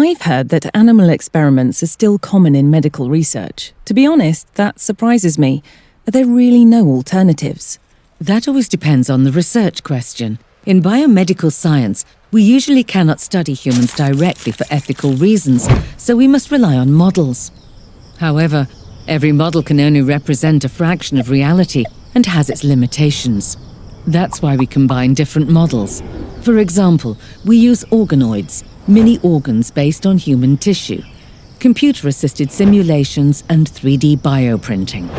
I've heard that animal experiments are still common in medical research. To be honest, that surprises me. Are there really no alternatives? That always depends on the research question. In biomedical science, we usually cannot study humans directly for ethical reasons, so we must rely on models. However, every model can only represent a fraction of reality and has its limitations. That's why we combine different models. For example, we use organoids, mini organs based on human tissue, computer-assisted simulations, and 3D bioprinting.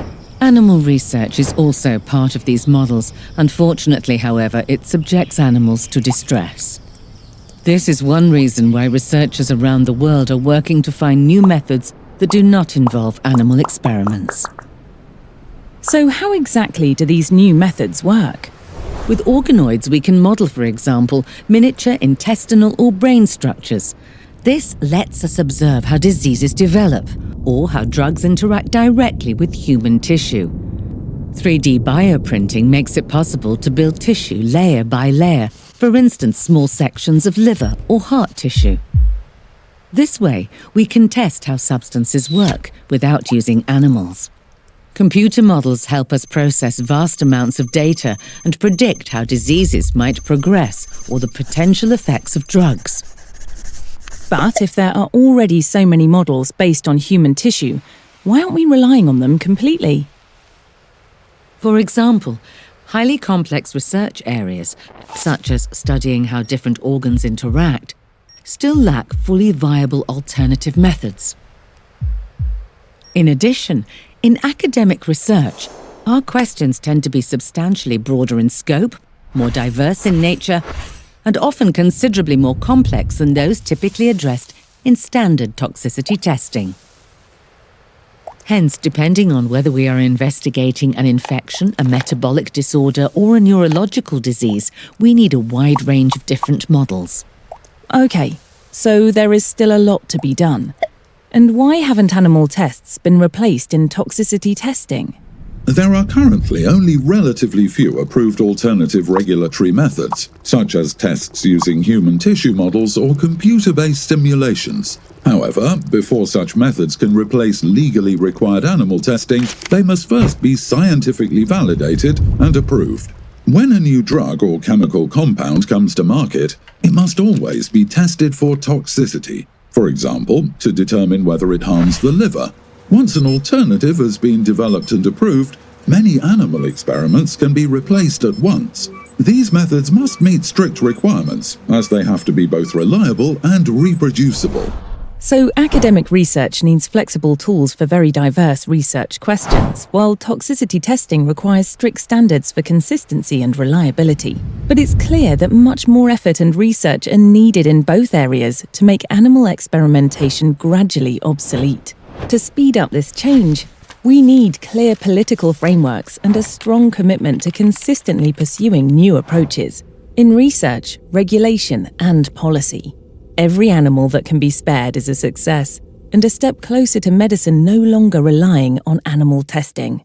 Animal research is also part of these models. Unfortunately, however, it subjects animals to distress. This is one reason why researchers around the world are working to find new methods that do not involve animal experiments. So how exactly do these new methods work? With organoids, we can model, for example, miniature intestinal or brain structures. This lets us observe how diseases develop, or how drugs interact directly with human tissue. 3D bioprinting makes it possible to build tissue layer by layer, for instance, small sections of liver or heart tissue. This way, we can test how substances work without using animals. Computer models help us process vast amounts of data and predict how diseases might progress or the potential effects of drugs. But if there are already so many models based on human tissue, why aren't we relying on them completely? For example, highly complex research areas, such as studying how different organs interact, still lack fully viable alternative methods. In addition, in academic research, our questions tend to be substantially broader in scope, more diverse in nature, and often considerably more complex than those typically addressed in standard toxicity testing. Hence, depending on whether we are investigating an infection, a metabolic disorder, or a neurological disease, we need a wide range of different models. Okay, so there is still a lot to be done. And why haven't animal tests been replaced in toxicity testing? There are currently only relatively few approved alternative regulatory methods, such as tests using human tissue models or computer-based simulations. However, before such methods can replace legally required animal testing, they must first be scientifically validated and approved. When a new drug or chemical compound comes to market, it must always be tested for toxicity, for example, to determine whether it harms the liver. Once an alternative has been developed and approved, many animal experiments can be replaced at once. These methods must meet strict requirements, as they have to be both reliable and reproducible. So academic research needs flexible tools for very diverse research questions, while toxicity testing requires strict standards for consistency and reliability. But it's clear that much more effort and research are needed in both areas to make animal experimentation gradually obsolete. To speed up this change, we need clear political frameworks and a strong commitment to consistently pursuing new approaches in research, regulation, and policy. Every animal that can be spared is a success, and a step closer to medicine no longer relying on animal testing.